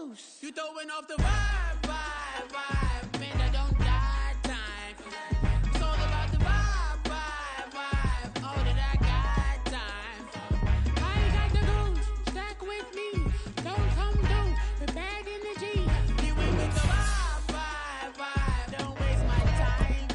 loose. You throwing off the vibe, vibe, vibe. Man, I don't die time. It's all about the vibe, vibe, vibe. All that I got time. I ain't got the goose. Stack with me. Don't come through. The bag in the G. You went with the vibe, vibe, vibe. Don't waste my time.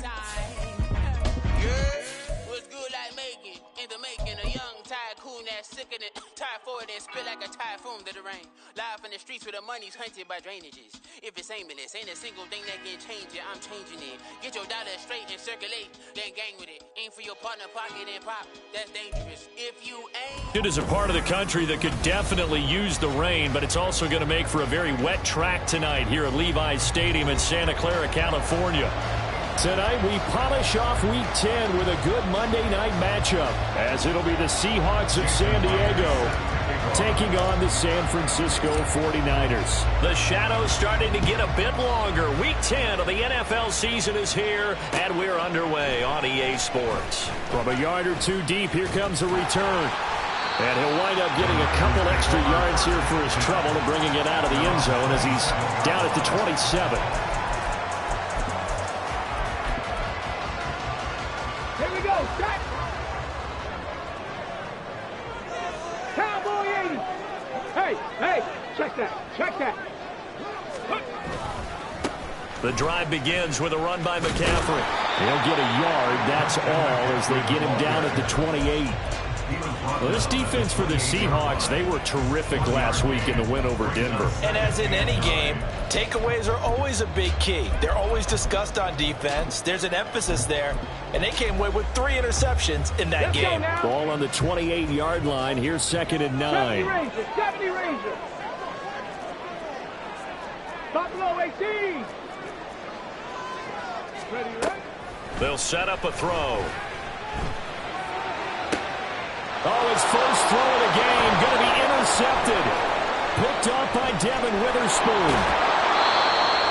Yeah. What's good like making? In the making, a young tycoon that's sick of it. Tie forward and spit like a typhoon to the rain. Live in the streets where the money's hunted by drainages. If it's aimless, ain't a single thing that can change it. I'm changing it. Get your dollar straight and circulate, then gang with it. Aim for your partner, pocket and pop. That's dangerous. If you aim... It is a part of the country that could definitely use the rain, but it's also going to make for a very wet track tonight here at Levi's Stadium in Santa Clara, California. Tonight, we polish off Week 10 with a good Monday night matchup, as it'll be the Seahawks of San Diego taking on the San Francisco 49ers. The shadow's starting to get a bit longer. Week 10 of the NFL season is here, and we're underway on EA Sports. From a yard or two deep, here comes a return. And he'll wind up getting a couple extra yards here for his trouble and bringing it out of the end zone as he's down at the 27. Here we go, set! Cowboy 80! Hey, check that! The drive begins with a run by McCaffrey. He'll get a yard, that's all, as they get him down at the 28. Well, this defense for the Seahawks, they were terrific last week in the win over Denver. And as in any game, takeaways are always a big key. They're always discussed on defense. There's an emphasis there, and they came away with 3 interceptions in that game. Ball on the 28-yard line. Here's 2nd and 9. 70 Rangers. Buffalo 18. Ready, right? They'll set up a throw. Oh, his first throw of the game going to be intercepted. Picked off by Devin Witherspoon.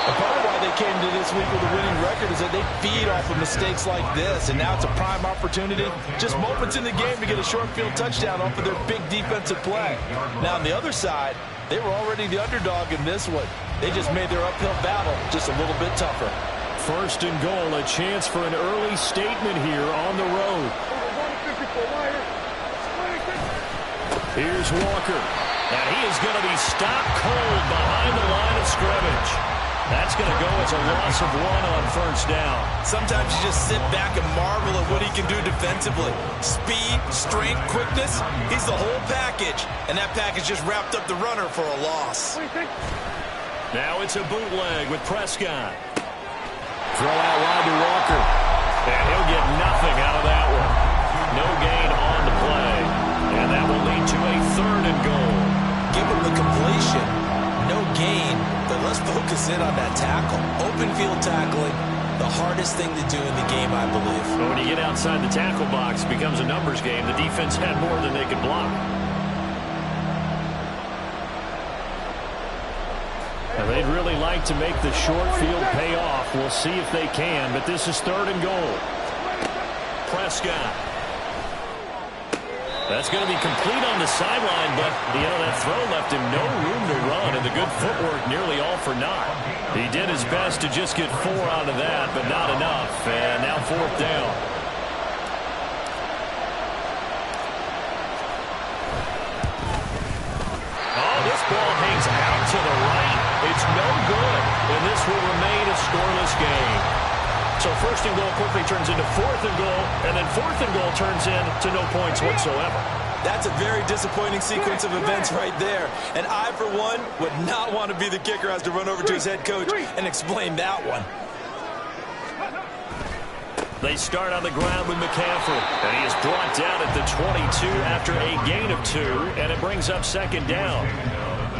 And part of why they came to this week with a winning record is that they feed off of mistakes like this, and now it's a prime opportunity. Just moments in the game to get a short field touchdown off of their big defensive play. Now, on the other side, they were already the underdog in this one. They just made their uphill battle just a little bit tougher. 1st and goal, a chance for an early statement here on the road. Here's Walker. And he is going to be stopped cold behind the line of scrimmage. That's going to go as a loss of 1 on 1st down. Sometimes you just sit back and marvel at what he can do defensively. Speed, strength, quickness, he's the whole package. And that package just wrapped up the runner for a loss. Now it's a bootleg with Prescott. Throw out wide to Walker. And he'll get nothing out of that one. No gain on the play. And that will lead to a 3rd and goal. Give him the completion. No gain, but let's focus in on that tackle. Open field tackling, the hardest thing to do in the game, I believe. But when you get outside the tackle box, it becomes a numbers game. The defense had more than they could block. Now, they'd really like to make the short field pay off. We'll see if they can, but this is 3rd and goal. Prescott. That's going to be complete on the sideline, but, that throw left him no room to run, and the good footwork nearly all for naught. He did his best to just get 4 out of that, but not enough, and now 4th down. Oh, this ball hangs out to the right. It's no good, and this will remain a scoreless game. So 1st and goal quickly turns into 4th and goal, and then 4th and goal turns into no points whatsoever. That's a very disappointing sequence of events right there. And I, for one, would not want to be the kicker who has to run over to his head coach and explain that one. They start on the ground with McCaffrey, and he is brought down at the 22 after a gain of 2, and it brings up 2nd down.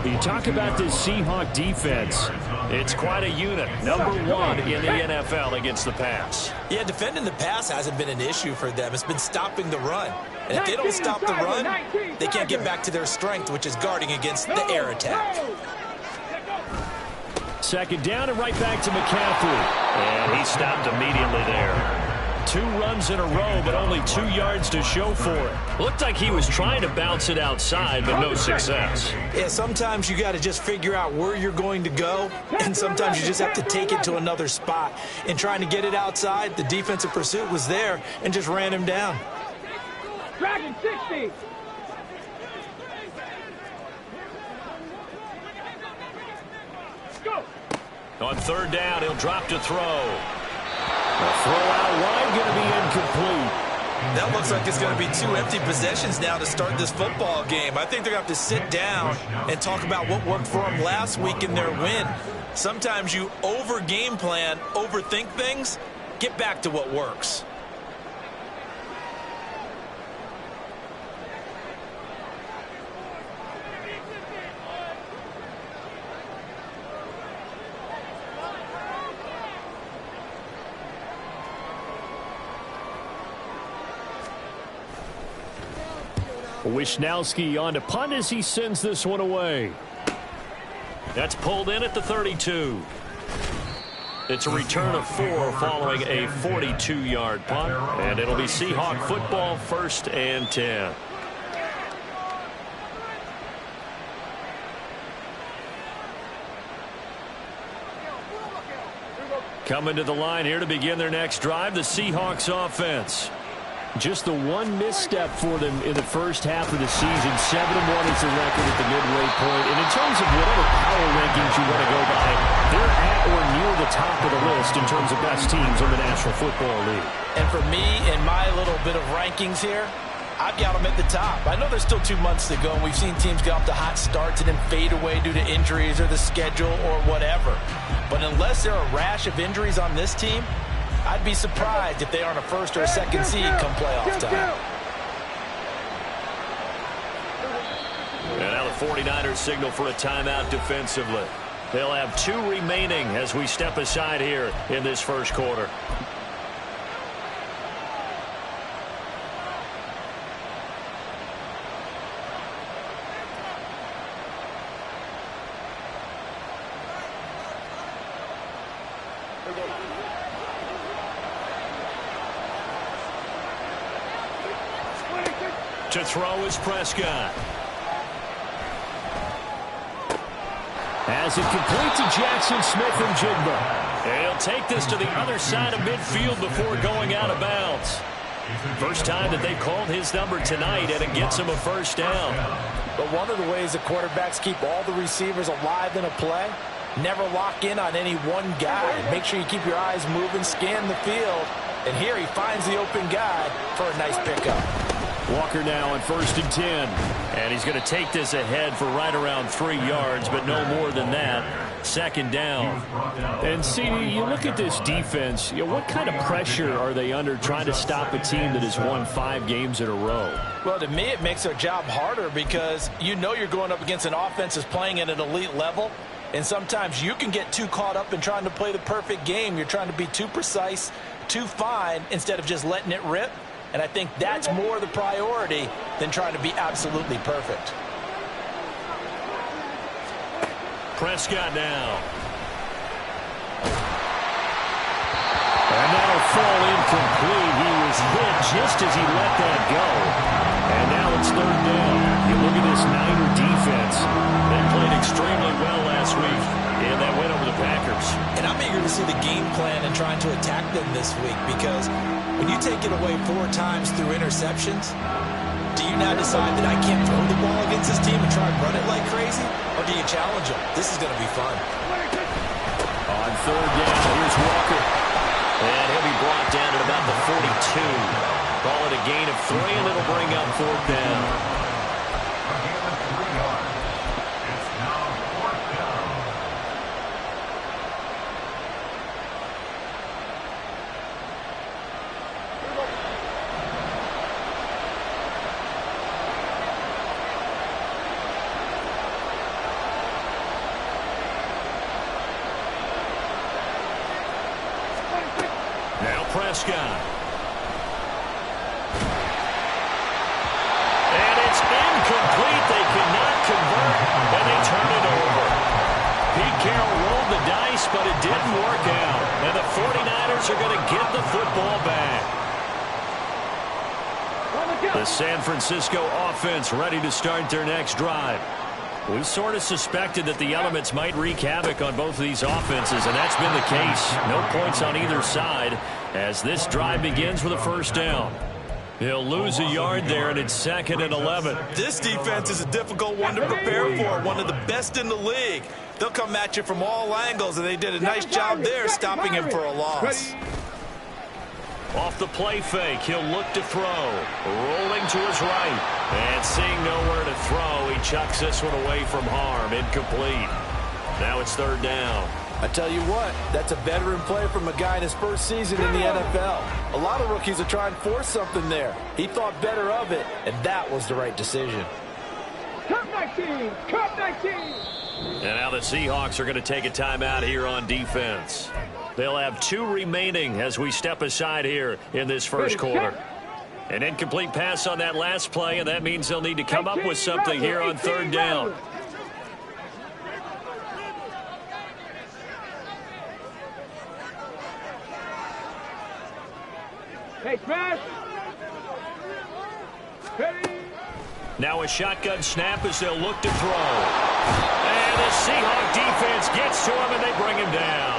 You talk about this Seahawk defense. It's quite a unit. Number 1 in the NFL against the pass. Yeah, defending the pass hasn't been an issue for them. It's been stopping the run. And if they don't stop the run, they can't get back to their strength, which is guarding against the air attack. 2nd down and right back to McCaffrey. And he stopped immediately there. 2 runs in a row, but only 2 yards to show for it. Looked like he was trying to bounce it outside, but no success. Yeah, sometimes you got to just figure out where you're going to go, and sometimes you just have to take it to another spot. In trying to get it outside, the defensive pursuit was there and just ran him down. Dragon 60. Go. On 3rd down, he'll drop to throw. The throw out wide going to be incomplete. That looks like it's going to be 2 empty possessions now to start this football game. I think they're going to have to sit down and talk about what worked for them last week in their win. Sometimes you over-game plan, overthink things, get back to what works. Wisnowski on to punt as he sends this one away. That's pulled in at the 32. It's a return of 4 following a 42-yard punt, and it'll be Seahawk football, 1st and 10. Coming to the line here to begin their next drive, the Seahawks offense. Just the one misstep for them in the first half of the season. 7-1 is the record at the midway point. And in terms of whatever power rankings you want to go by, they're at or near the top of the list in terms of best teams in the National Football League. And for me, in my little bit of rankings here, I've got them at the top. I know there's still 2 months to go, and we've seen teams get off to hot starts and then fade away due to injuries or the schedule or whatever. But unless there are a rash of injuries on this team, I'd be surprised if they aren't a 1st or a 2nd seed come playoff time. And now the 49ers signal for a timeout defensively. They'll have 2 remaining as we step aside here in this first quarter. To throw is Prescott. As it complete to Jackson Smith and Jigba. And he'll take this to the other side of midfield before going out of bounds. First time that they've called his number tonight, and it gets him a 1st down. But one of the ways the quarterbacks keep all the receivers alive in a play, never lock in on any one guy. Make sure you keep your eyes moving, scan the field. And here he finds the open guy for a nice pickup. Walker now on 1st and 10. And he's going to take this ahead for right around 3 yards, but no more than that. 2nd down. And see, you look at this defense, what kind of pressure are they under trying to stop a team that has won 5 games in a row? Well, to me, it makes their job harder because you know you're going up against an offense that's playing at an elite level. And sometimes you can get too caught up in trying to play the perfect game. You're trying to be too precise, too fine, instead of just letting it rip. And I think that's more the priority than trying to be absolutely perfect. Prescott now. And that'll fall incomplete. He was hit just as he let that go. And now it's 3rd down. You look at this Niner defense. They played extremely well last week, and that win over the Packers. And I'm eager to see the game plan and trying to attack them this week because when you take it away 4 times through interceptions, do you now decide that I can't throw the ball against this team and try and run it like crazy? Or do you challenge them? This is going to be fun. On 3rd down, here's Walker. And he'll be brought down at about the 42. Call it a gain of 3, and it'll bring up 4th down. Prescott. And it's incomplete. They cannot convert, and they turn it over. Pete Carroll rolled the dice, but it didn't work out. And the 49ers are going to get the football back. The San Francisco offense ready to start their next drive. We sort of suspected that the elements might wreak havoc on both of these offenses, and that's been the case. No points on either side as this drive begins with a first down. He'll lose a yard there, and it's 2nd and 11. This defense is a difficult one to prepare for, one of the best in the league. They'll come at you from all angles, and they did a nice job there stopping him for a loss. Off the play fake, he'll look to throw. Rolling to his right. And seeing nowhere to throw, he chucks this one away from harm. Incomplete. Now it's 3rd down. I tell you what, that's a veteran play from a guy in his first season in the NFL. A lot of rookies are trying to force something there. He thought better of it, and that was the right decision. Cut 19! Cut 19! And now the Seahawks are going to take a timeout here on defense. They'll have 2 remaining as we step aside here in this first quarter. An incomplete pass on that last play, and that means they'll need to come up with something here on 3rd down. Hey, smash! Ready? Now a shotgun snap as they'll look to throw. And the Seahawk defense gets to him, and they bring him down.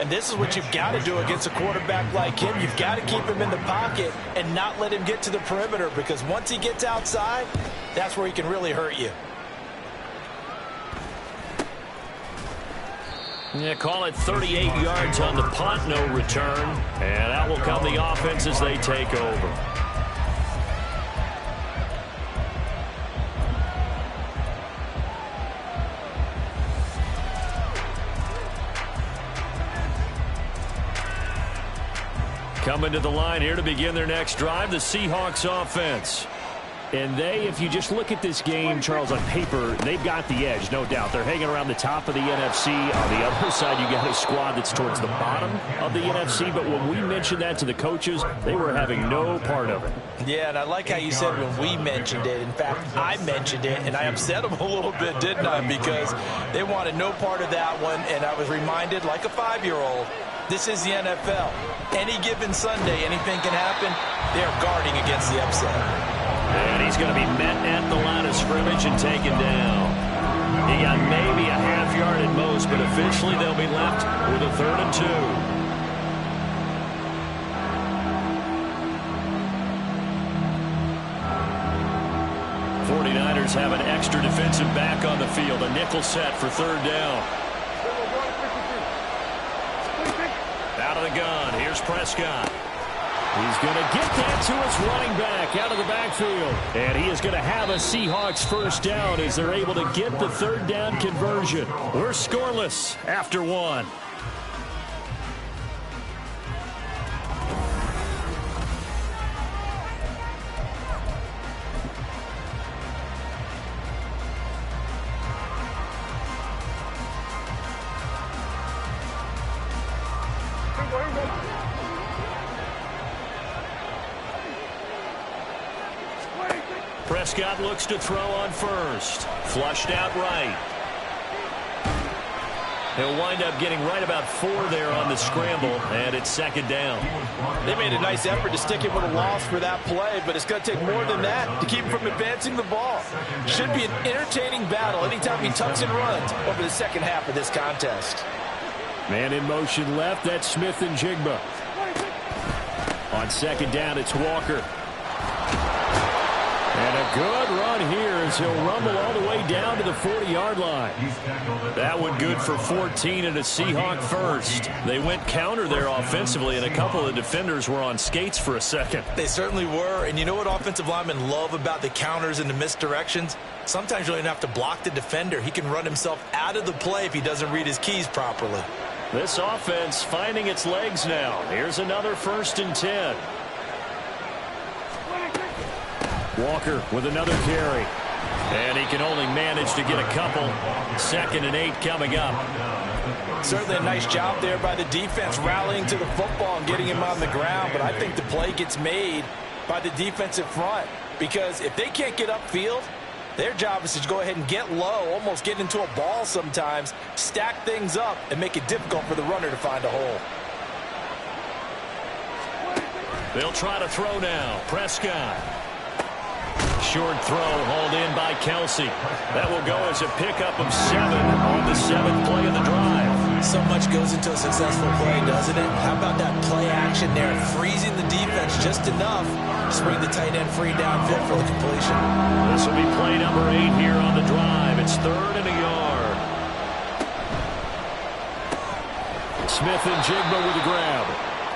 And this is what you've got to do against a quarterback like him. You've got to keep him in the pocket and not let him get to the perimeter, because once he gets outside, that's where he can really hurt you. Yeah, call it 38 yards on the punt, no return. And out will come the offense as they take over. Coming to the line here to begin their next drive, the Seahawks offense. And they, if you just look at this game, Charles, on paper, they've got the edge, no doubt. They're hanging around the top of the NFC. On the other side, you got a squad that's towards the bottom of the NFC. But when we mentioned that to the coaches, they were having no part of it. Yeah, and I like how you said when we mentioned it. In fact, I mentioned it, and I upset them a little bit, didn't I? Because they wanted no part of that one, and I was reminded, like a 5-year-old, this is the NFL. Any given Sunday, anything can happen. They're guarding against the upset. And he's going to be met at the line of scrimmage and taken down. He got maybe a half yard at most, but officially they'll be left with a 3rd and 2. '49ers have an extra defensive back on the field. A nickel set for 3rd down. Out of the gun. Here's Prescott. He's going to get that to his running back out of the backfield. And he is going to have a Seahawks first down as they're able to get the 3rd down conversion. We're scoreless after 1. Prescott looks to throw on first. Flushed out right. He'll wind up getting right about 4 there on the scramble, and it's 2nd down. They made a nice effort to stick him with a loss for that play, but it's going to take more than that to keep him from advancing the ball. Should be an entertaining battle anytime he tucks and runs over the second half of this contest. Man in motion left, that's Smith and Jigba. On 2nd down, it's Walker. And a good run here as he'll rumble all the way down to the 40-yard line. That one good for 14 and a Seahawk first. They went counter there offensively, and a couple of defenders were on skates for a second. They certainly were, and you know what offensive linemen love about the counters and the misdirections? Sometimes you don't even have to block the defender. He can run himself out of the play if he doesn't read his keys properly. This offense finding its legs now. Here's another 1st and 10. Walker with another carry. And he can only manage to get a couple. 2nd and 8 coming up. Certainly a nice job there by the defense rallying to the football and getting him on the ground. But I think the play gets made by the defensive front. Because if they can't get upfield, their job is to go ahead and get low, almost get into a ball sometimes, stack things up, and make it difficult for the runner to find a hole. They'll try to throw now. Prescott. Short throw hauled in by Kelsey. That will go as a pickup of 7 on the 7th play of the drive. So much goes into a successful play, doesn't it? How about that play action there? Freezing the defense just enough to bring the tight end free downfield for the completion. This will be play number 8 here on the drive. It's 3rd and a yard. Smith and Jigba with the grab.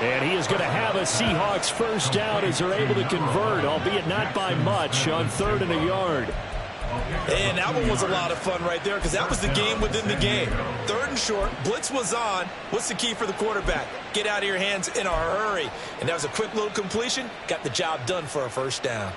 And he is going to have a Seahawks first down as they're able to convert, albeit not by much, on 3rd and a yard. And that one was a lot of fun right there because that was the game within the game. 3rd and short, blitz was on. What's the key for the quarterback? Get out of your hands in a hurry. And that was a quick little completion. Got the job done for a first down.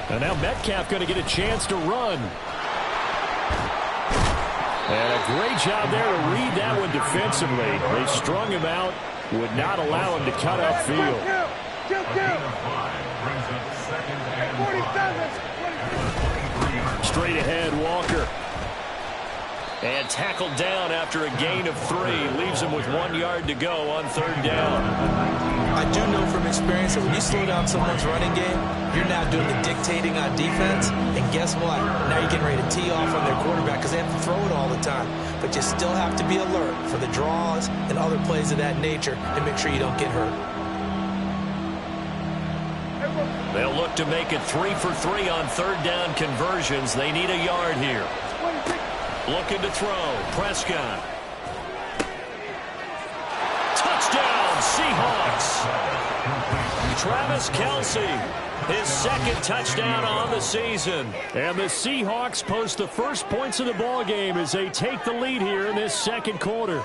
And now Metcalf going to get a chance to run. And a great job there to read that one defensively. They strung him out, would not allow him to cut upfield. Straight ahead, Walker. And tackled down after a gain of 3. Leaves him with 1 yard to go on 3rd down. I do know from experience that when you slow down someone's running game, you're now doing the dictating on defense. And guess what? Now you're getting ready to tee off on their quarterback because they have to throw it all the time. But you still have to be alert for the draws and other plays of that nature and make sure you don't get hurt. They'll look to make it 3 for 3 on 3rd down conversions. They need a yard here. Looking to throw. Prescott. Touchdown, Seahawks. Travis Kelsey, his 2nd touchdown on the season. And the Seahawks post the first points of the ballgame as they take the lead here in this 2nd quarter.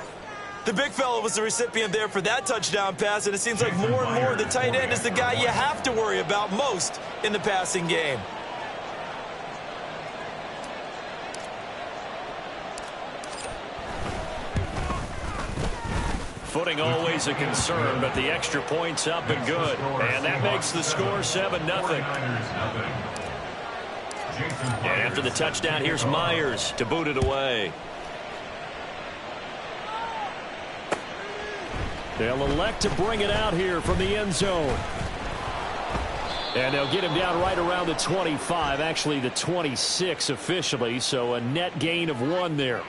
The big fella was the recipient there for that touchdown pass, and it seems like more and more the tight end is the guy you have to worry about most in the passing game. Footing always a concern, but the extra point's up and good. And that makes the score 7-0. And after the touchdown, here's Myers to boot it away. They'll elect to bring it out here from the end zone. And they'll get him down right around the 25, actually the 26 officially, so a net gain of 1 there.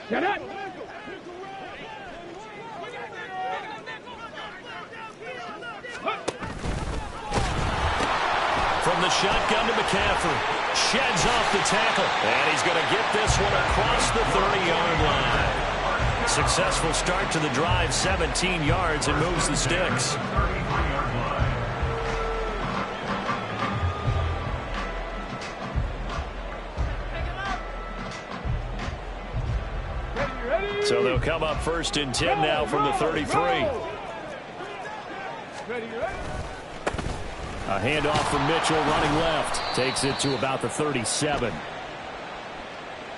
Get it! From the shotgun to McCaffrey. Sheds off the tackle. And he's going to get this one across the 30-yard line. Successful start to the drive, 17 yards, and moves the sticks. So they'll come up 1st and 10 now from the 33. A handoff from Mitchell running left. Takes it to about the 37.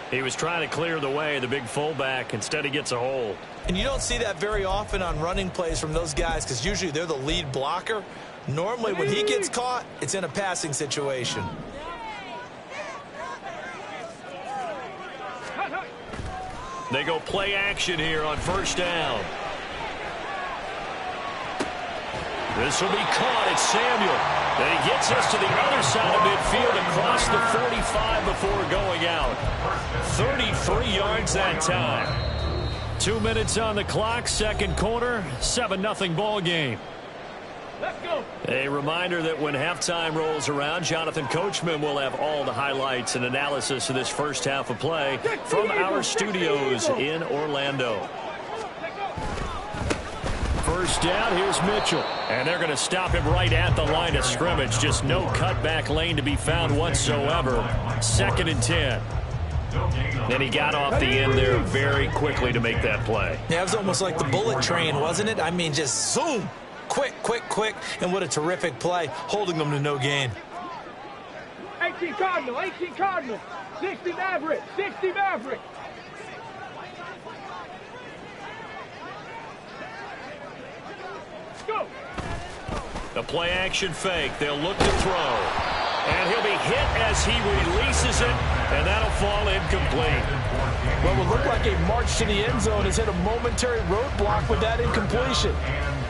He was trying to clear the way, the big fullback. Instead, he gets a hold. And you don't see that very often on running plays from those guys because usually they're the lead blocker. Normally, when he gets caught, it's in a passing situation. They go play action here on 1st down. This will be caught. It's Samuel. And he gets us to the other side of midfield across the 45 before going out. 33 yards that time. 2 minutes on the clock, 2nd quarter, 7-0 ball game. Let's go. A reminder that when halftime rolls around, Jonathan Coachman will have all the highlights and analysis of this first half of play from our studios in Orlando. First down, here's Mitchell. And they're going to stop him right at the line of scrimmage. Just no cutback lane to be found whatsoever. 2nd and 10. And he got off the end there very quickly to make that play. Yeah, it was almost like the bullet train, wasn't it? I mean, just zoom. Quick, quick, quick. And what a terrific play, holding them to no gain. 18 Cardinal, 18 Cardinal. 60 Maverick, 60 Maverick. Go. The play action fake. They'll look to throw. And he'll be hit as he releases it, and that'll fall incomplete. What would look like a march to the end zone has hit a momentary roadblock with that incompletion.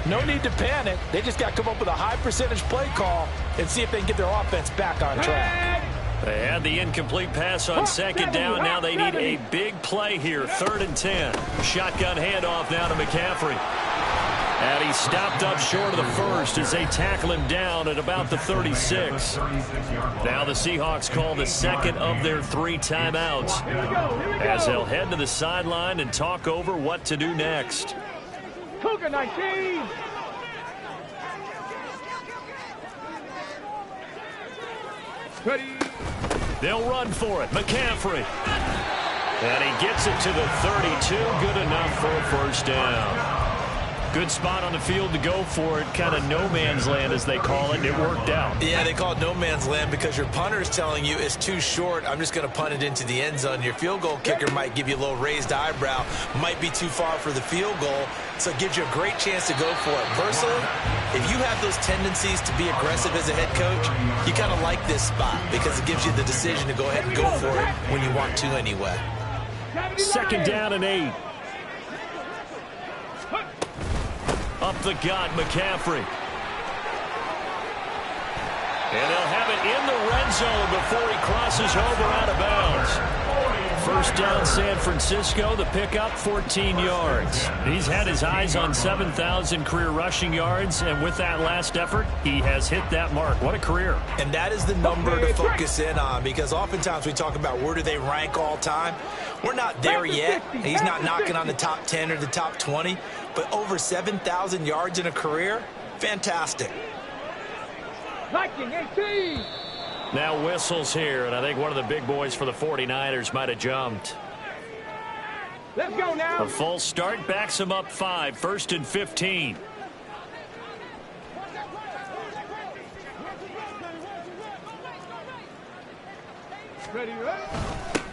No need to panic. They just got to come up with a high percentage play call and see if they can get their offense back on track. They had the incomplete pass on second down. Now they need a big play here. 3rd and 10. Shotgun handoff now to McCaffrey. And he stopped up short of the first as they tackle him down at about the 36. Now the Seahawks call the second of their 3 timeouts as they'll head to the sideline and talk over what to do next. Cougar 19. Ready. They'll run for it. McCaffrey. And he gets it to the 32. Good enough for a first down. Good spot on the field to go for it. Kind of no man's land, as they call it, and it worked out. Yeah, they call it no man's land because your punter is telling you it's too short. I'm just going to punt it into the end zone. Your field goal kicker might give you a little raised eyebrow. Might be too far for the field goal, so it gives you a great chance to go for it. Personally, if you have those tendencies to be aggressive as a head coach, you kind of like this spot because it gives you the decision to go ahead and go for it when you want to anyway. 2nd down and 8. Up the gut, McCaffrey. And they'll have it in the red zone before he crosses over out of bounds. First down, San Francisco. The pickup, 14 yards. He's had his eyes on 7,000 career rushing yards, and with that last effort, he has hit that mark. What a career. And that is the number to focus in on because oftentimes we talk about where do they rank all time. We're not there yet. He's not knocking on the top 10 or the top 20, but over 7,000 yards in a career, fantastic. Viking 18. Now whistles here, and I think one of the big boys for the 49ers might have jumped. Let's go now. A false start backs him up 5. 1st and 15. Ready, ready.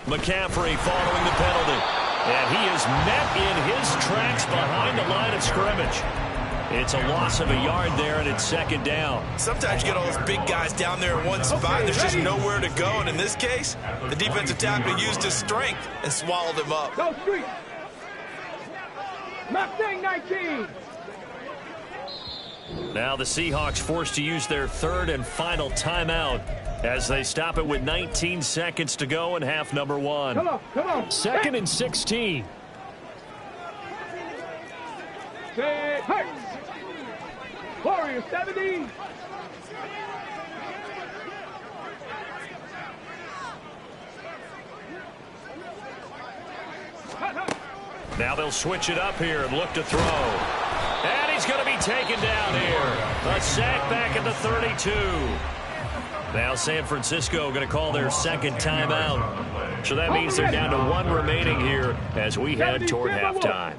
McCaffrey following the penalty. And he is met in his tracks behind the line of scrimmage. It's a loss of a yard there, and it's 2nd down. Sometimes you get all those big guys down there in one spot, and there's just nowhere to go. And in this case, the defensive tackle used his strength and swallowed him up. Go street. Mustang 19. Now the Seahawks forced to use their 3rd and final timeout as they stop it with 19 seconds to go in half number 1. Come on, come on. 2nd and 16. Say, hey. Warrior 70. Now they'll switch it up here and look to throw. And he's going to be taken down here. A sack back at the 32. Now San Francisco going to call their 2nd timeout. So that means they're down to 1 remaining here as we head toward halftime.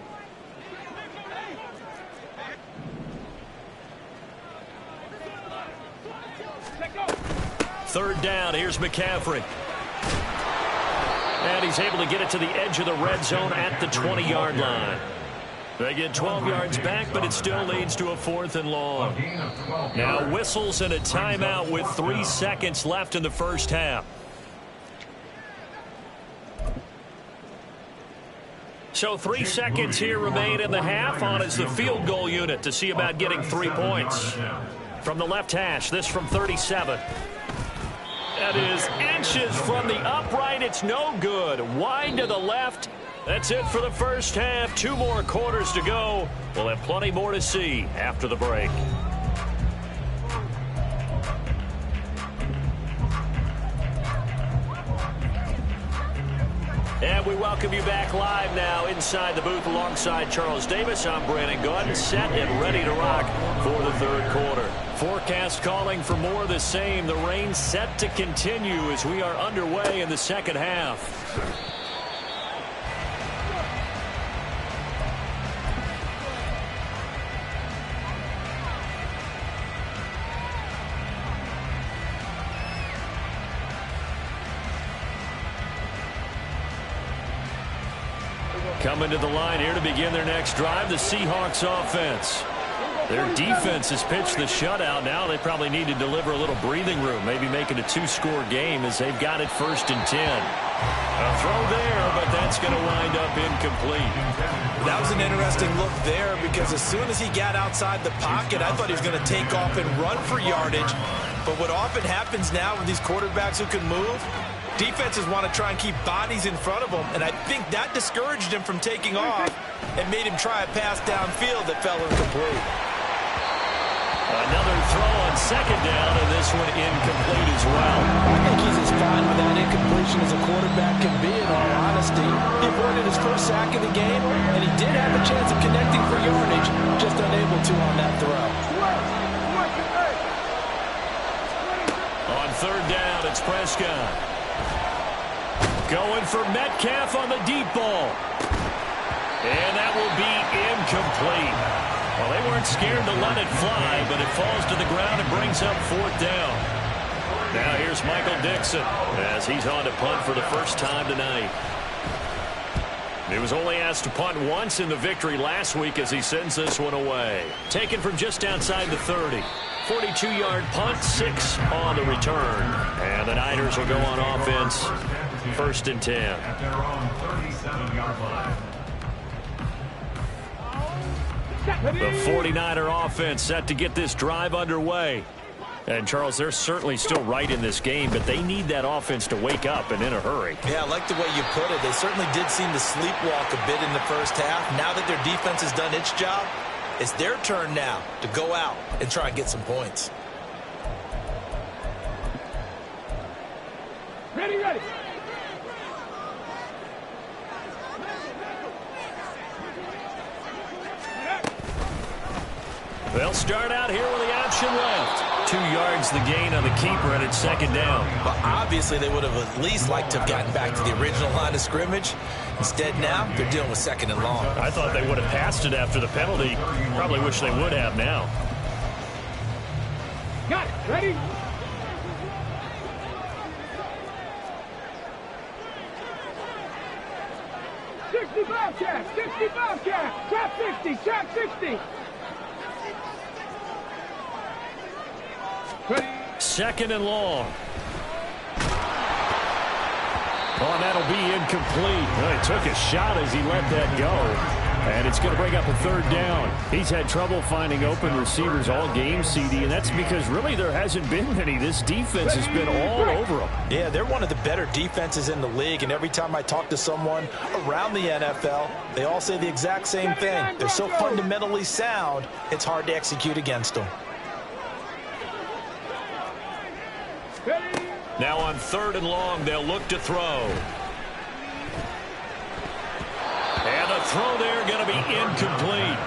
Third down, here's McCaffrey. And he's able to get it to the edge of the red zone at the 20-yard line. They get 12 yards back, but it still leads to a 4th and long. Now whistles and a timeout with 3 seconds left in the first half. So 3 seconds here remain in the half. On is the field goal unit to see about getting 3 points. From the left hash, this from 37. That is inches from the upright. It's no good. Wide to the left. That's it for the first half. 2 more quarters to go. We'll have plenty more to see after the break. And we welcome you back live now inside the booth alongside Charles Davis. I'm Brandon Gordon, set and ready to rock for the 3rd quarter. Forecast calling for more of the same. The rain set to continue as we are underway in the second half. Coming to the line here to begin their next drive, the Seahawks offense. Their defense has pitched the shutout. Now they probably need to deliver a little breathing room, maybe make it a two-score game as they've got it 1st and 10. A throw there, but that's going to wind up incomplete. That was an interesting look there because as soon as he got outside the pocket, I thought he was going to take off and run for yardage. But what often happens now with these quarterbacks who can move, defenses want to try and keep bodies in front of them, and I think that discouraged him from taking off and made him try a pass downfield that fell incomplete. Another throw on 2nd down, and this one incomplete as well. I think he's as fine with that incompletion as a quarterback can be, in all honesty. He avoided his first sack of the game, and he did have a chance of connecting for yardage, just unable to on that throw. On 3rd down, it's Prescott. Going for Metcalf on the deep ball. And that will be incomplete. Well, they weren't scared to let it fly, but it falls to the ground and brings up 4th down. Now here's Michael Dixon as he's on to punt for the first time tonight. He was only asked to punt once in the victory last week as he sends this one away. Taken from just outside the 30. 42-yard punt, 6 on the return. And the Niners will go on offense, 1st and 10. At their own 37-yard line. The 49er offense set to get this drive underway. And, Charles, they're certainly still right in this game, but they need that offense to wake up and in a hurry. Yeah, I like the way you put it. They certainly did seem to sleepwalk a bit in the first half. Now that their defense has done its job, it's their turn now to go out and try and get some points. Ready, ready. They'll start out here with the option left. 2 yards the gain on the keeper, and it's 2nd down. But obviously they would have at least liked to have gotten back to the original line of scrimmage. Instead now, they're dealing with 2nd and long. I thought they would have passed it after the penalty. Probably wish they would have now. Got it. Ready? Bobcat, 60 Bobcat, trap 60, trap 60. 2nd and long. Oh, and that'll be incomplete. Well, he took a shot as he let that go. And it's going to bring up a 3rd down. He's had trouble finding open receivers all game, CD, and that's because really there hasn't been many. This defense has been all over them. Yeah, they're one of the better defenses in the league, and every time I talk to someone around the NFL, they all say the exact same thing. They're so fundamentally sound, it's hard to execute against them. Now on 3rd and long, they'll look to throw. And the throw there going to be incomplete.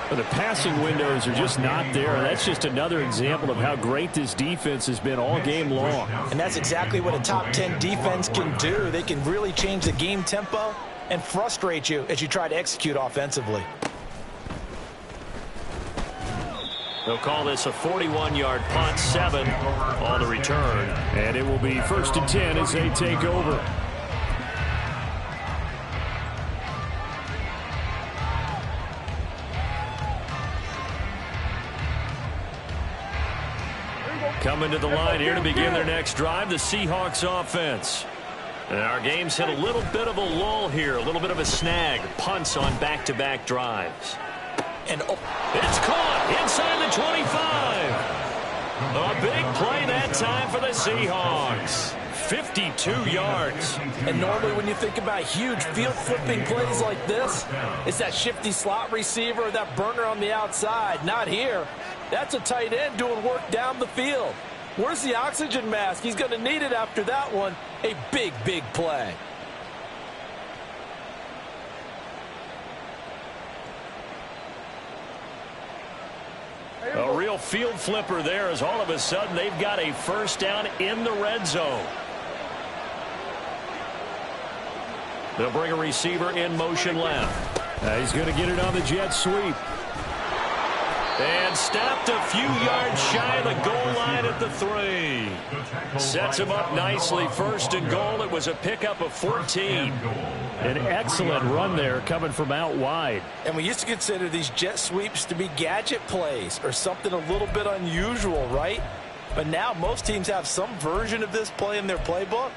But the passing windows are just not there. And that's just another example of how great this defense has been all game long. And that's exactly what a top 10 defense can do. They can really change the game tempo and frustrate you as you try to execute offensively. They'll call this a 41-yard punt, 7 on the return. And it will be 1st and 10 as they take over. Coming to the line here to begin their next drive, the Seahawks offense. And our game's hit a little bit of a lull here, a little bit of a snag. Punts on back-to-back drives. And it's caught inside the 25. A big play that time for the Seahawks. 52 yards. And normally when you think about huge field-flipping plays like this, it's that shifty slot receiver or that burner on the outside. Not here. That's a tight end doing work down the field. Where's the oxygen mask? He's going to need it after that one. A big, big play. A real field flipper there as all of a sudden they've got a first down in the red zone. They'll bring a receiver in motion left. He's going to get it on the jet sweep. And stopped a few yards shy of the goal line at the 3. Sets him up nicely. First and goal. It was a pickup of 14. An excellent run there coming from out wide. And we used to consider these jet sweeps to be gadget plays or something a little bit unusual, right? But now most teams have some version of this play in their playbook.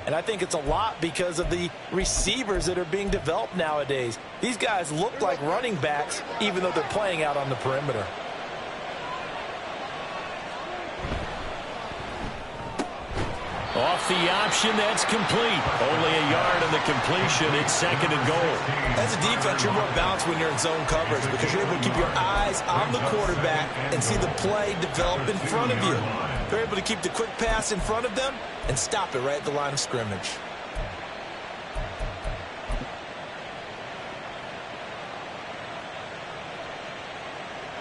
And I think it's a lot because of the receivers that are being developed nowadays. These guys look like running backs even though they're playing out on the perimeter. Off the option, that's complete. Only a yard on the completion. It's second and goal. As a defense, you're more balanced when you're in zone coverage because you're able to keep your eyes on the quarterback and see the play develop in front of you. You're able to keep the quick pass in front of them and stop it right at the line of scrimmage.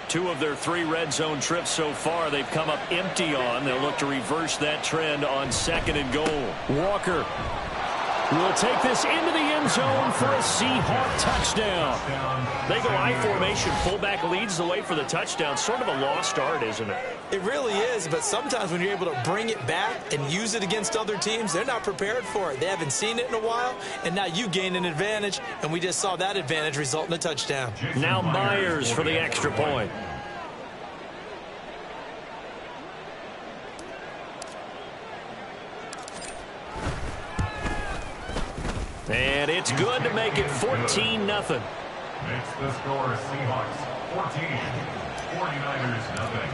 Two of their 3 red zone trips so far they've come up empty on. They'll look to reverse that trend on second and goal. Walker will take this into the end zone for a Seahawk touchdown. They go I formation. Fullback leads the way for the touchdown. Sort of a lost art, isn't it? It really is, but sometimes when you're able to bring it back and use it against other teams, they're not prepared for it. They haven't seen it in a while, and now you gain an advantage, and we just saw that advantage result in a touchdown. Now Myers for the extra point. And it's good to make it 14-0. Makes the score Seahawks 14, 49ers nothing.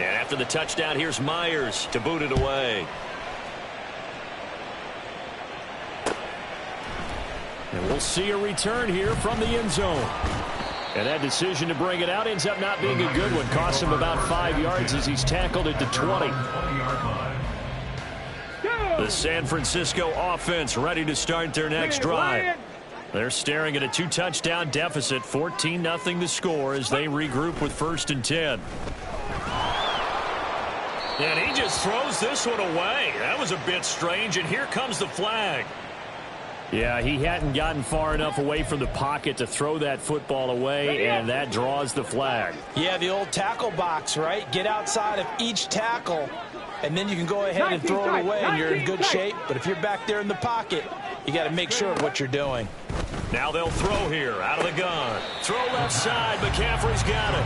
And after the touchdown, here's Myers to boot it away. And we'll see a return here from the end zone. And that decision to bring it out ends up not being a good one. Costs him about 5 yards as he's tackled at the 20. The San Francisco offense ready to start their next drive. They're staring at a 2-touchdown deficit, 14-0 the score as they regroup with 1st and 10. And he just throws this one away. That was a bit strange, and here comes the flag. Yeah, he hadn't gotten far enough away from the pocket to throw that football away, and that draws the flag. Yeah, the old tackle box, right? Get outside of each tackle, and then you can go ahead and throw it away, and you're in good shape. But if you're back there in the pocket, you got to make sure of what you're doing. Now they'll throw here out of the gun. Throw left side. McCaffrey's got it.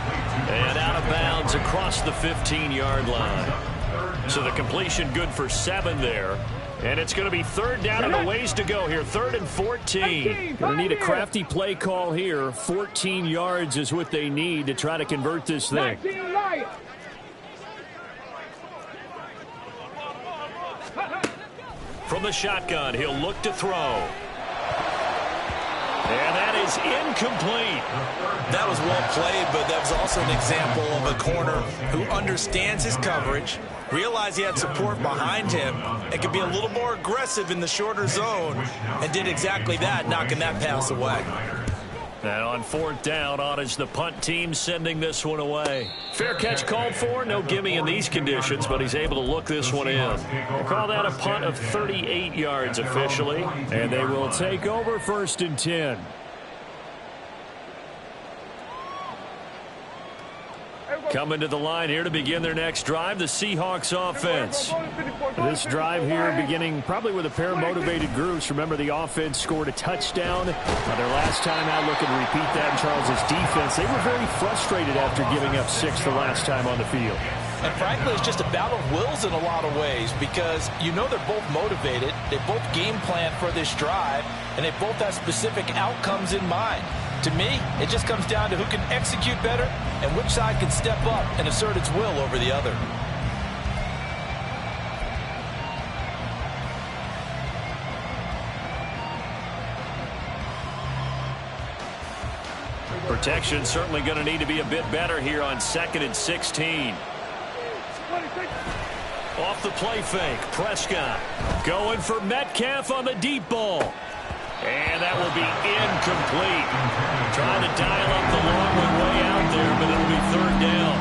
And out of bounds across the 15-yard line. So the completion good for 7 there. And it's going to be 3rd down and a ways to go here. 3rd and 14. Going to need a crafty play call here. 14 yards is what they need to try to convert this thing. From the shotgun, he'll look to throw. And that is incomplete. That was well played, but that was also an example of a corner who understands his coverage, realized he had support behind him, and could be a little more aggressive in the shorter zone, and did exactly that, knocking that pass away. And on 4th down, on is the punt team sending this one away. Fair catch called for. No gimme in these conditions, but he's able to look this one in. We'll call that a punt of 38 yards officially. And they will take over 1st and 10. Coming to the line here to begin their next drive, the Seahawks offense. This drive here beginning probably with a pair of motivated groups. Remember, the offense scored a touchdown. Their last time out, looking to repeat that in Charles's defense. They were very frustrated after giving up 6 the last time on the field. And frankly, it's just a battle of wills in a lot of ways because you know they're both motivated. They both game plan for this drive, and they both have specific outcomes in mind. To me, it just comes down to who can execute better and which side can step up and assert its will over the other. Protection certainly going to need to be a bit better here on 2nd and 16. Off the play fake, Prescott going for Metcalf on the deep ball. And that will be incomplete. Trying to dial up the long one way out there, but it'll be 3rd down.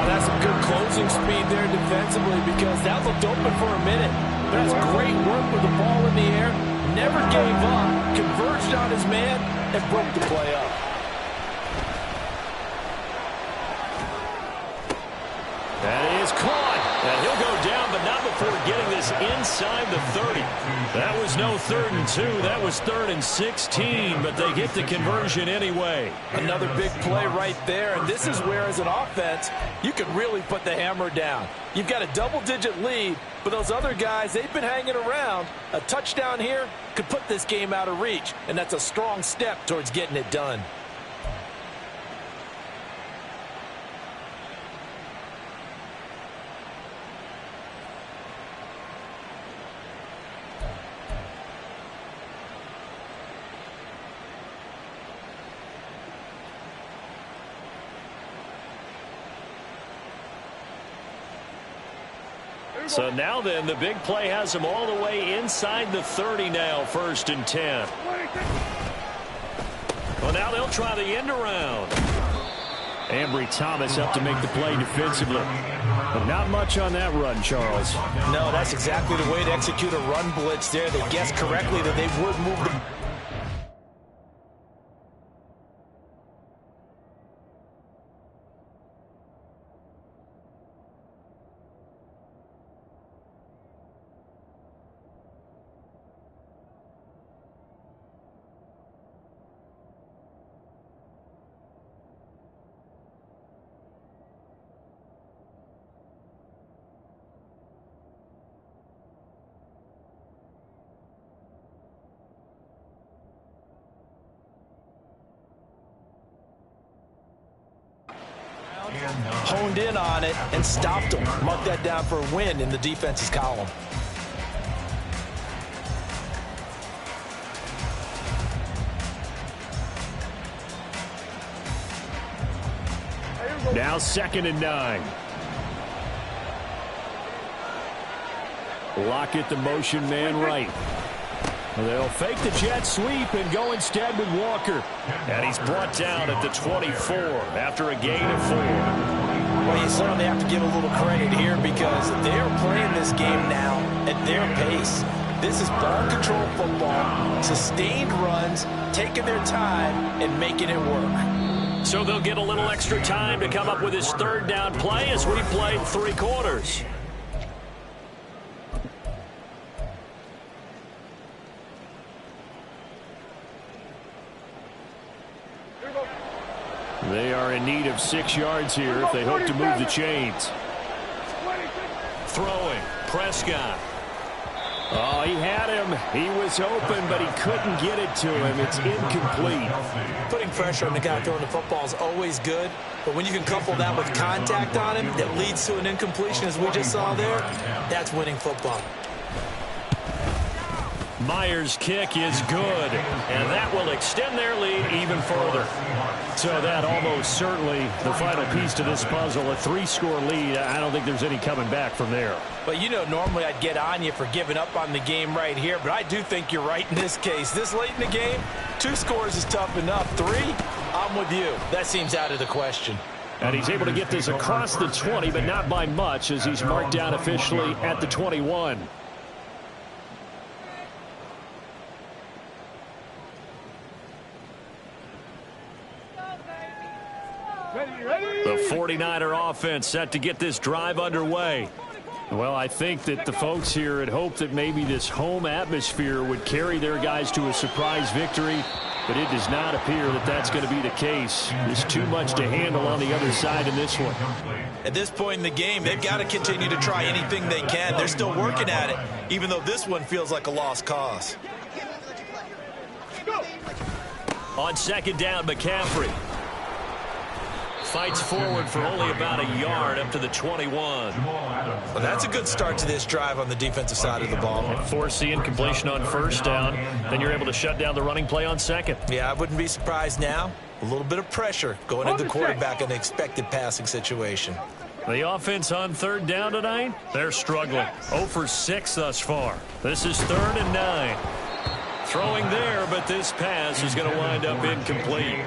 that's some good closing speed there defensively because that looked open for a minute. But that's great work with the ball in the air. Never gave up, converged on his man, and broke the play up. That is caught. And he'll go down, but not before getting this inside the 30. That was no 3rd and 2. That was 3rd and 16, but they get the conversion anyway. Another big play right there, and this is where, as an offense, you can really put the hammer down. You've got a double-digit lead, but those other guys, they've been hanging around. A touchdown here could put this game out of reach, and that's a strong step towards getting it done. So now then, the big play has them all the way inside the 30 now, 1st and 10. Well, now they'll try the end around. Ambry Thomas up to make the play defensively. But not much on that run, Charles. No, that's exactly the way to execute a run blitz there. They guessed correctly that they would move the... honed in on it and stopped them. Mark that down for a win in the defense's column. Now 2nd and 9. Lockett, the motion man right. They'll fake the jet sweep and go instead with Walker. And he's brought down at the 24 after a gain of 4. Well, you certainly have to give a little credit here because they're playing this game now at their pace. This is ball control football, sustained runs, taking their time and making it work. So they'll get a little extra time to come up with his 3rd down play as we played 3 quarters. They are in need of 6 yards here if they hope to move the chains. Throwing, Prescott. Oh, he had him. He was open, but he couldn't get it to him. It's incomplete. Putting pressure on the guy throwing the football is always good, but when you can couple that with contact on him that leads to an incompletion, as we just saw there, that's winning football. Myers' kick is good, and that will extend their lead even further. So that almost certainly the final piece to this puzzle, a 3-score lead. I don't think there's any coming back from there. But, you know, normally I'd get on you for giving up on the game right here, but I do think you're right in this case. This late in the game, 2 scores is tough enough. 3, I'm with you. That seems out of the question. And he's able to get this across the 20, but not by much as he's marked down officially at the 21. The 49er offense set to get this drive underway. Well, I think that the folks here had hoped that maybe this home atmosphere would carry their guys to a surprise victory, but it does not appear that that's going to be the case. There's too much to handle on the other side in this one. At this point in the game, they've got to continue to try anything they can. They're still working at it, even though this one feels like a lost cause. On 2nd down, McCaffrey fights forward for only about a yard up to the 21. Well, that's a good start to this drive on the defensive side of the ball. Force the incompletion on 1st down, then you're able to shut down the running play on 2nd. Yeah, I wouldn't be surprised now. A little bit of pressure going into the quarterback in an expected passing situation. The offense on 3rd down tonight, they're struggling. 0 for 6 thus far. This is 3rd and 9. Throwing there, but this pass is going to wind up incomplete.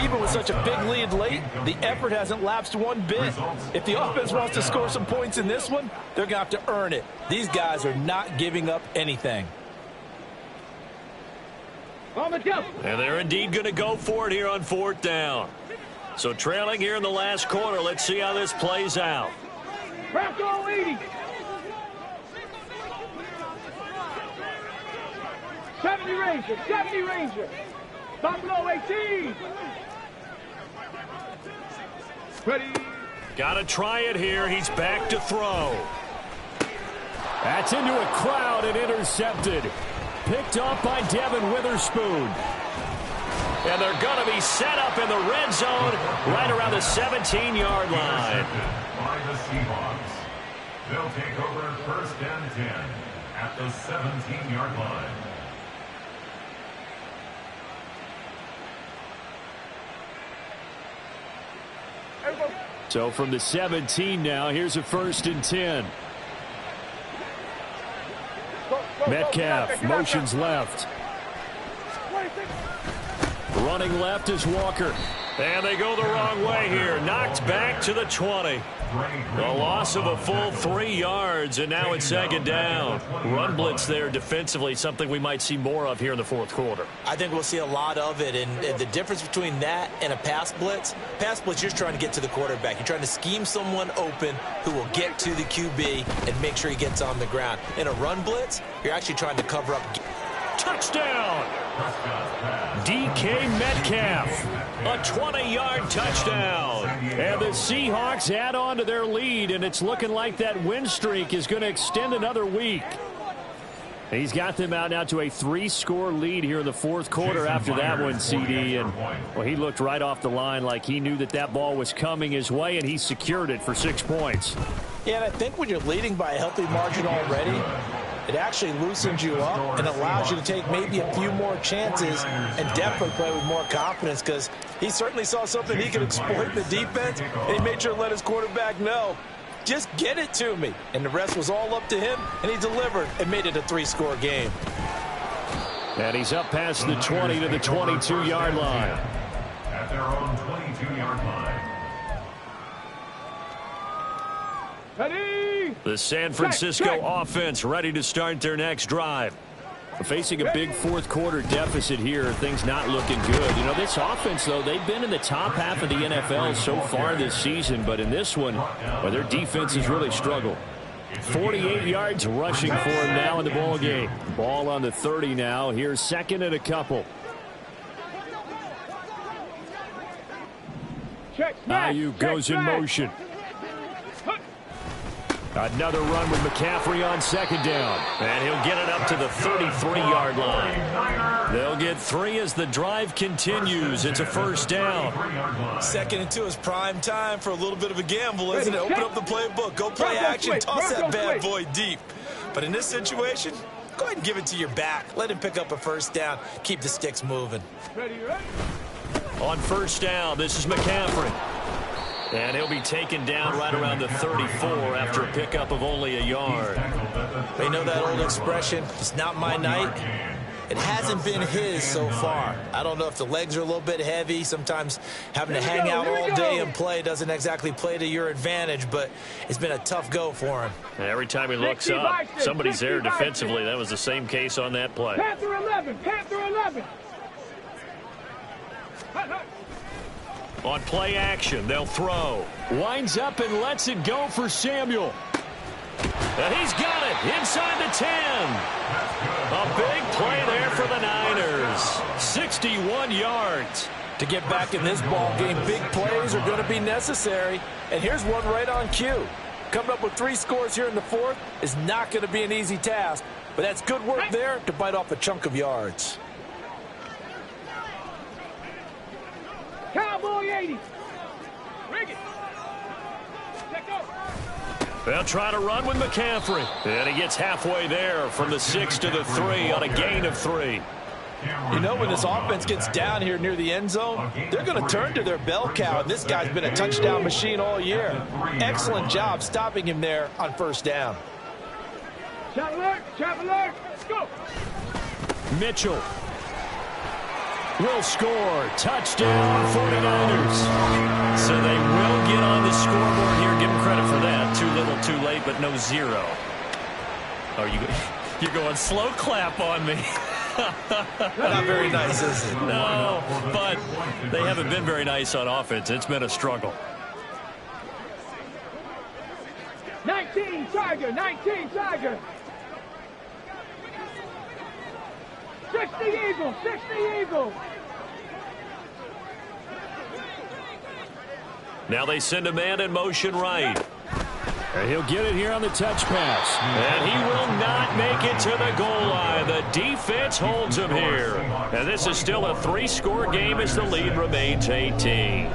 Even with such a big lead late, the effort hasn't lapsed one bit. If the offense wants to score some points in this one, they're going to have to earn it. These guys are not giving up anything. And they're indeed going to go for it here on 4th down. So trailing here in the last quarter. Let's see how this plays out. Bronco 80. 70 Ranger, 70 Ranger. Buffalo 18. Ready. Got to try it here. He's back to throw. That's into a crowd and intercepted. Picked off by Devin Witherspoon. And they're going to be set up in the red zone right around the 17-yard line. By the Seahawks. They'll take over 1st and 10 at the 17-yard line. So from the 17 now, here's a 1st and 10. Metcalf motions left. Running left is Walker. And they go the wrong way here. Knocked back to the 20. The loss of a full 3 yards, and now it's 2nd down. Run blitz there defensively, something we might see more of here in the 4th quarter. I think we'll see a lot of it, and the difference between that and a pass blitz, you're just trying to get to the quarterback. You're trying to scheme someone open who will get to the QB and make sure he gets on the ground. In a run blitz, you're actually trying to cover up. Touchdown! DK Metcalf, a 20-yard touchdown. And the Seahawks add on to their lead, and it's looking like that win streak is going to extend another week. He's got them out now to a 3-score lead here in the 4th quarter after that one, CD. And well, he looked right off the line like he knew that that ball was coming his way, and he secured it for 6 points. Yeah, and I think when you're leading by a healthy margin already, it actually loosens you up and allows you to take maybe a few more chances and definitely play with more confidence, because he certainly saw something he could exploit in the defense, and he made sure to let his quarterback know, just get it to me. And the rest was all up to him, and he delivered and made it a 3-score game. And he's up past the 20 to the 22-yard line. At their own 22-yard line. Ready. The San Francisco offense ready to start their next drive. Facing a big 4th quarter deficit here, things not looking good. You know, this offense, though, they've been in the top half of the NFL so far this season, but in this one, well, their defense has really struggled. 48 yards rushing for him now in the ball game. Ball on the 30 now. Here's 2nd and a couple. Ayuk goes in motion. Another run with McCaffrey on 2nd down. And he'll get it up to the 33-yard line. They'll get 3 as the drive continues. It's a 1st down. 2nd and 2 is prime time for a little bit of a gamble, isn't it? Open up the playbook. Go play action. Toss that bad boy deep. But in this situation, go ahead and give it to your back. Let him pick up a 1st down. Keep the sticks moving. On 1st down, this is McCaffrey. And he'll be taken down right around the 34 after a pickup of only a yard. They know that old expression, it's not my night. It hasn't been his so far. I don't know if the legs are a little bit heavy. Sometimes having to hang out all day and play doesn't exactly play to your advantage, but it's been a tough go for him. And every time he looks up, somebody's there defensively. That was the same case on that play. Panther 11, Panther 11. On play action, they'll throw. Winds up and lets it go for Samuel. And he's got it inside the 10. A big play there for the Niners. 61 yards. To get back in this ball game, big plays are going to be necessary. And here's one right on cue. Coming up with 3 scores here in the 4th is not going to be an easy task. But that's good work there to bite off a chunk of yards. Cowboy 80. Rig it. Let go. They'll try to run with McCaffrey. And he gets halfway there from the 6 to the 3 on a gain of 3. You know, when this offense gets down here near the end zone, they're going to turn to their bell cow, and this guy's been a touchdown machine all year. Excellent job stopping him there on 1st down. Trap alert, let's go. Mitchell will score. Touchdown, 49ers. So they will get on the scoreboard here. Give them credit for that. Too little, too late, but no zero. Oh, you're going slow clap on me. Not very nice, is it? No, but they haven't been very nice on offense. It's been a struggle. 19 Tiger, 19 Tiger. 60 Eagles, 60 Eagles. Now they send a man in motion right. And he'll get it here on the touch pass. And he will not make it to the goal line. The defense holds him here. And this is still a 3-score game as the lead remains 18.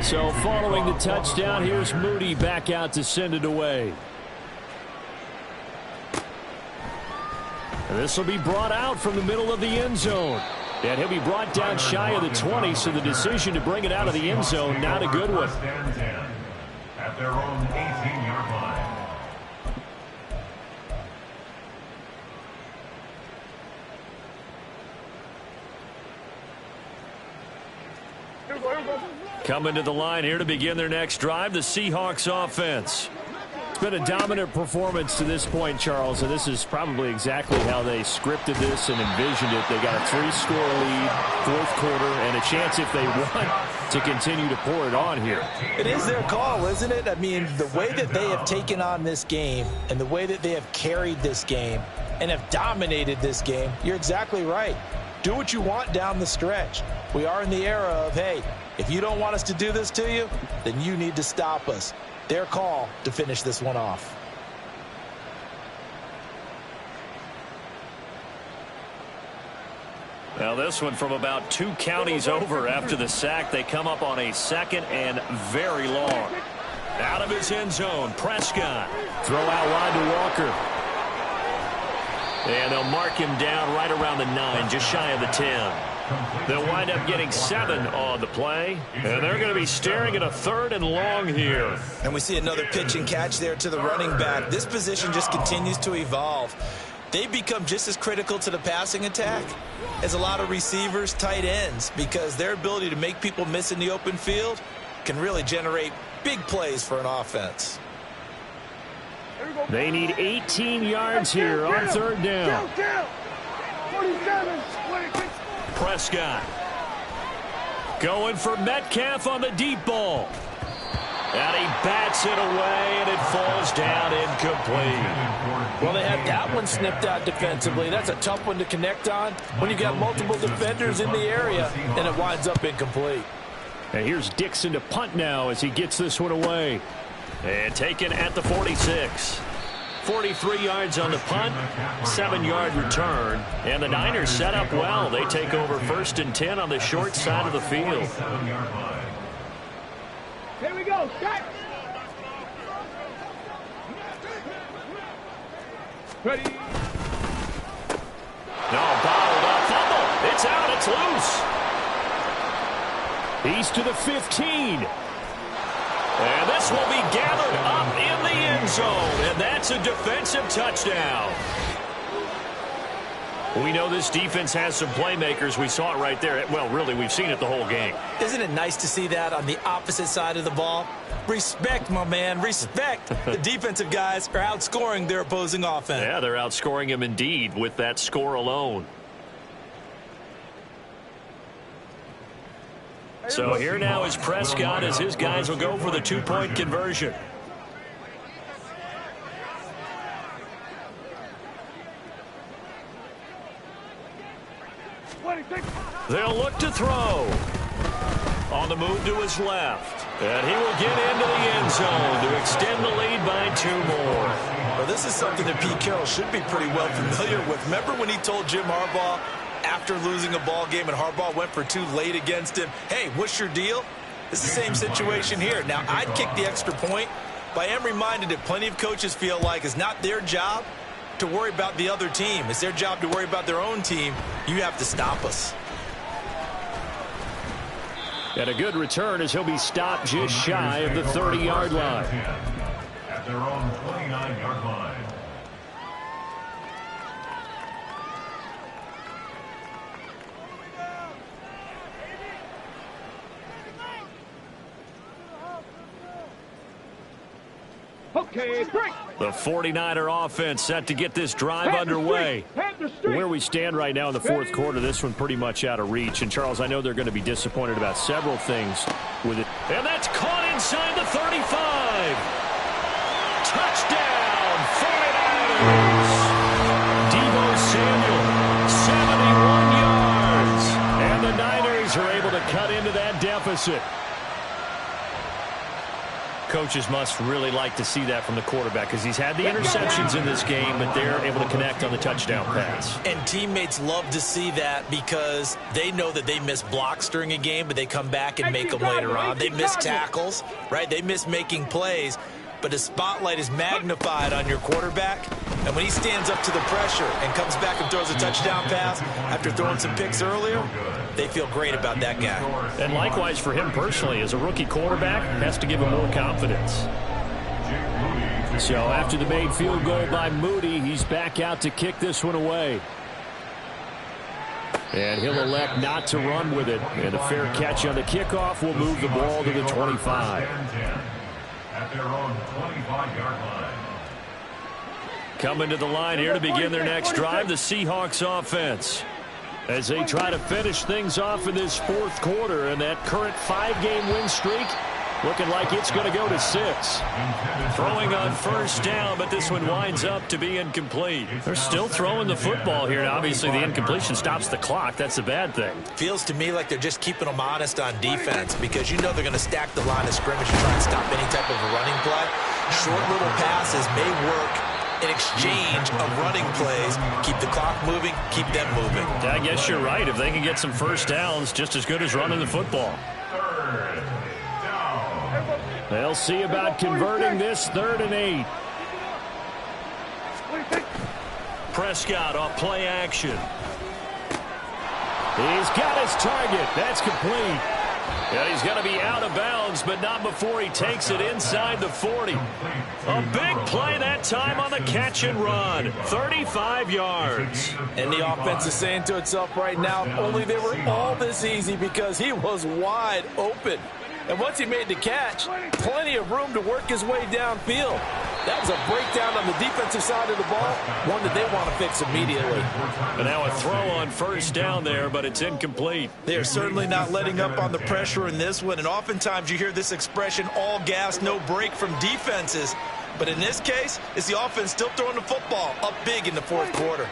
So following the touchdown, here's Moody back out to send it away. And this will be brought out from the middle of the end zone. And he'll be brought down shy of the 20, so the decision to bring it out of the end zone, not a good one. At their own 18-yard line. Coming to the line here to begin their next drive, the Seahawks offense. It's been a dominant performance to this point, Charles, and this is probably exactly how they scripted this and envisioned it. They got a 3-score lead, fourth quarter, and a chance if they want to continue to pour it on here. It is their call, isn't it? I mean, the way that they have taken on this game and the way that they have carried this game and have dominated this game, you're exactly right. Do what you want down the stretch. We are in the era of, hey, if you don't want us to do this to you, then you need to stop us. Their call to finish this one off. Now this one from about 2 counties over after the sack. They come up on a 2nd and very long. Out of his end zone, Prescott. Throw out wide to Walker. And they'll mark him down right around the 9, just shy of the 10. They'll wind up getting 7 on the play, and they're going to be staring at a 3rd and long here. And we see another pitch and catch there to the running back. This position just continues to evolve. They become just as critical to the passing attack as a lot of receivers, tight ends, because their ability to make people miss in the open field can really generate big plays for an offense. They need 18 yards here on 3rd down. 47, Prescott going for Metcalf on the deep ball. And he bats it away, and it falls down incomplete. Well, they had that one snipped out defensively. That's a tough one to connect on when you've got multiple defenders in the area, and it winds up incomplete. And here's Dixon to punt now as he gets this one away. And taken at the 46. 43 yards on the punt, 7-yard return. And the Niners set up well. They take over 1st and 10 on the short side of the field. Here we go, Scott. Ready. No, bottled up, fumble. It's out, it's loose. He's to the 15. And this will be gathered up in the end zone, and that's a defensive touchdown. We know this defense has some playmakers. We saw it right there. Well, really, we've seen it the whole game. Isn't it nice to see that on the opposite side of the ball? Respect, my man, respect. The defensive guys are outscoring their opposing offense. Yeah, they're outscoring him indeed with that score alone. So here now is Prescott as his guys will go for the 2-point conversion. They'll look to throw. On the move to his left. And he will get into the end zone to extend the lead by 2 more. Well, this is something that Pete Carroll should be pretty well familiar with. Remember when he told Jim Harbaugh after losing a ball game and Harbaugh went for 2 late against him, hey, what's your deal? It's the same situation here. Now, I'd kick the extra point, but I am reminded that plenty of coaches feel like it's not their job to worry about the other team. It's their job to worry about their own team. You have to stop us. And a good return as he'll be stopped just shy of the 30-yard line. At their own 29-yard line. Okay, break. The 49er offense set to get this drive underway. Where we stand right now in the fourth quarter, this one pretty much out of reach. And, Charles, I know they're going to be disappointed about several things with it. And that's caught inside the 35. Touchdown, 49ers. Deebo Samuel, 71 yards. And the Niners are able to cut into that deficit. Coaches must really like to see that from the quarterback because he's had the interceptions in this game, but they're able to connect on the touchdown pass. And teammates love to see that because they know that they miss blocks during a game, but they come back and make them later on. They miss tackles, right? They miss making plays, but the spotlight is magnified on your quarterback. And when he stands up to the pressure and comes back and throws a touchdown pass after throwing some picks earlier, they feel great about that guy. And likewise for him personally, as a rookie quarterback, has to give him more confidence. So after the made field goal by Moody, he's back out to kick this one away. And he'll elect not to run with it. And a fair catch on the kickoff will move the ball to the 25. At their own 25-yard line. Coming to the line here to begin their next drive, the Seahawks offense, as they try to finish things off in this fourth quarter. And that current 5-game win streak looking like it's going to go to 6. Throwing on first down, but this one winds up to be incomplete. They're still throwing the football here. And obviously, the incompletion stops the clock. That's a bad thing. Feels to me like they're just keeping them honest on defense because you know they're going to stack the line of scrimmage and try and stop any type of a running play. Short little passes may work in exchange of running plays. Keep the clock moving, keep them moving. I guess you're right. If they can get some first downs, just as good as running the football. They'll see about converting this 3rd and 8. Prescott off play action. He's got his target. That's complete. And he's going to be out of bounds, but not before he takes it inside the 40. A big play that time on the catch and run. 35 yards. And the offense is saying to itself right now, if only they were all this easy because he was wide open. And once he made the catch, plenty of room to work his way downfield. That was a breakdown on the defensive side of the ball, one that they want to fix immediately. And now a throw on first down there, but it's incomplete. They are certainly not letting up on the pressure in this one, and oftentimes you hear this expression, all gas, no break from defenses. But in this case, it's the offense still throwing the football up big in the fourth quarter.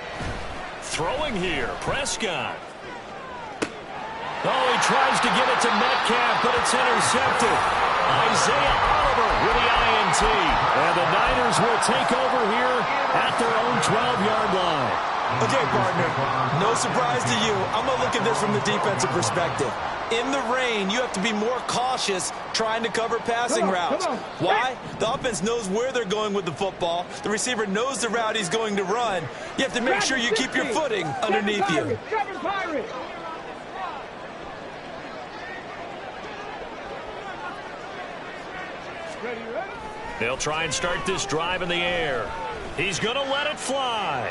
Throwing here, Prescott. Oh, he tries to get it to Metcalf, but it's intercepted. Isaiah Oliver with the INT. And the Niners will take over here at their own 12-yard line. Okay, partner, no surprise to you. I'm going to look at this from the defensive perspective. In the rain, you have to be more cautious trying to cover passing routes. Why? The offense knows where they're going with the football. The receiver knows the route he's going to run. You have to make sure you keep your footing underneath you. They'll try and start this drive in the air. He's going to let it fly.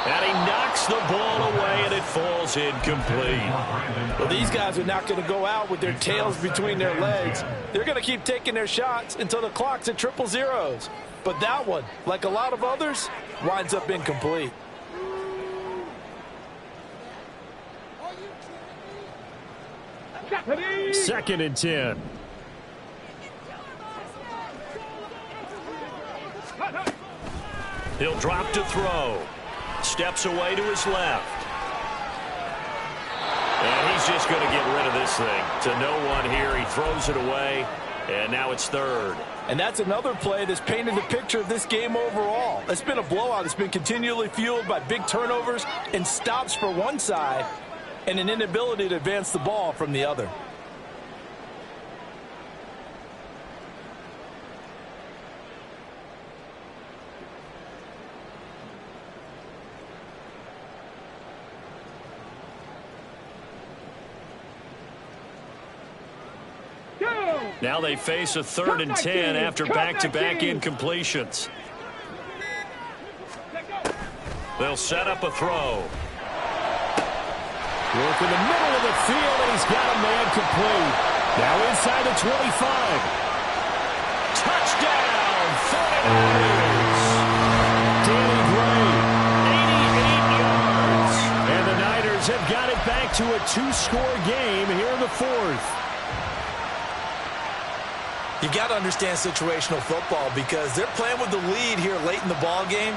And he knocks the ball away, and it falls incomplete. Well, these guys are not going to go out with their tails between their legs. They're going to keep taking their shots until the clock's at 000. But that one, like a lot of others, winds up incomplete. Second and 10. He'll drop to throw. Steps away to his left. And he's just going to get rid of this thing. To no one here. He throws it away. And now it's 3rd. And that's another play that's painted the picture of this game overall. It's been a blowout. It's been continually fueled by big turnovers and stops for one side and an inability to advance the ball from the other. Now they face a 3rd and 10 after back-to-back incompletions. They'll set up a throw. Work in the middle of the field, and he's got a man complete. Now inside the 25. fires. Danny Gray, 88 yards. And the Niners have got it back to a 2-score game here in the fourth. You got to understand situational football because they're playing with the lead here late in the ball game.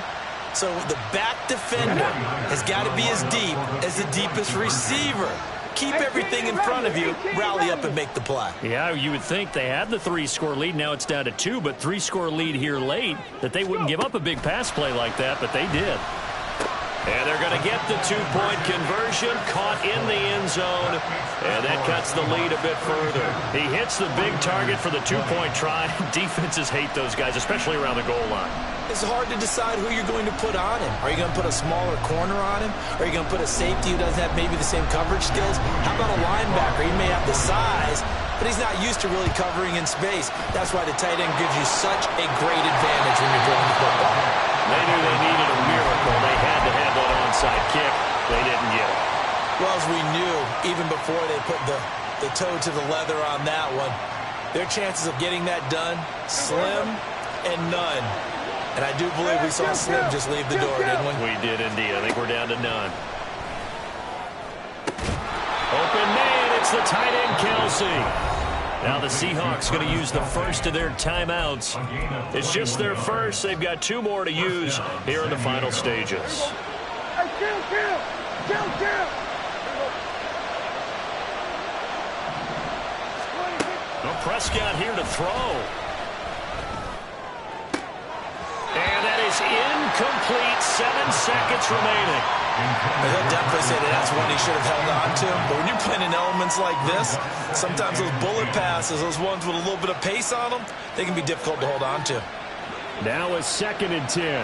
So the back defender has got to be as deep as the deepest receiver. Keep everything in front of you, rally up and make the play. Yeah, you would think they had the 3-score lead. Now it's down to 2, but 3-score lead here late, that they wouldn't give up a big pass play like that, but they did. And they're going to get the 2-point conversion, caught in the end zone, and that cuts the lead a bit further. He hits the big target for the 2-point try. Defenses hate those guys, especially around the goal line. It's hard to decide who you're going to put on him. Are you going to put a smaller corner on him? Are you going to put a safety who doesn't have maybe the same coverage skills? How about a linebacker? He may have the size, but he's not used to really covering in space. That's why the tight end gives you such a great advantage when you're throwing the football. They knew they needed a miracle. They had to have that onside kick. They didn't get it. Well, as we knew, even before they put the toe to the leather on that one, their chances of getting that done, slim and none. And I do believe we saw Slim just leave the door, didn't we? We did indeed. I think we're down to none. Open man, it's the tight end, Kelsey. Now the Seahawks going to use the first of their timeouts. It's just their first. They've got 2 more to use here in the final stages. Hey, kill. Well, Prescott here to throw. And that is incomplete. 7 seconds remaining. He'll definitely say that that's one he should have held on to. But when you're playing in elements like this, sometimes those bullet passes, those ones with a little bit of pace on them, they can be difficult to hold on to. Now a 2nd and 10.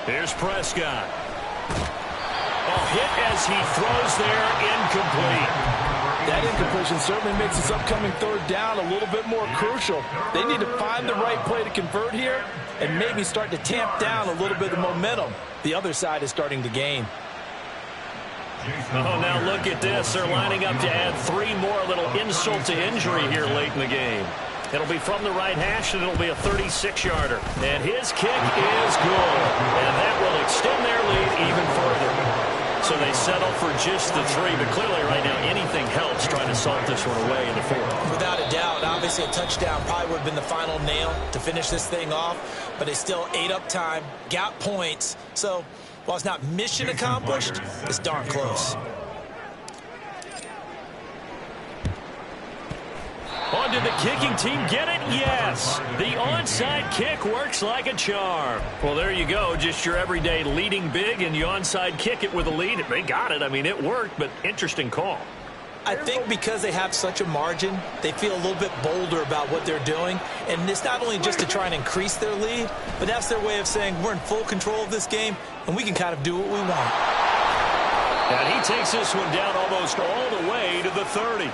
Here's Prescott. Oh, hit as he throws there, incomplete. That incompletion certainly makes this upcoming 3rd down a little bit more crucial. They need to find the right play to convert here and maybe start to tamp down a little bit of momentum. The other side is starting to gain. Oh, now look at this. They're lining up to add 3 more, a little insult to injury here late in the game. It'll be from the right hash, and it'll be a 36-yarder. And his kick is good. And that will extend their lead even further. So they settle for just the 3, but clearly right now anything helps trying to salt this one away in the 4th. Without a doubt, obviously a touchdown probably would have been the final nail to finish this thing off, but they still ate up time, got points. So while it's not mission accomplished, it's darn close. On did the kicking team get it? Yes. The onside kick works like a charm. Well, there you go. Just your everyday leading big, and you onside kick it with a lead. They got it. I mean, it worked, but interesting call. I think because they have such a margin, they feel a little bit bolder about what they're doing. And it's not only just to try and increase their lead, but that's their way of saying we're in full control of this game, and we can kind of do what we want. And he takes this one down almost all the way to the 30.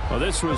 Well, this was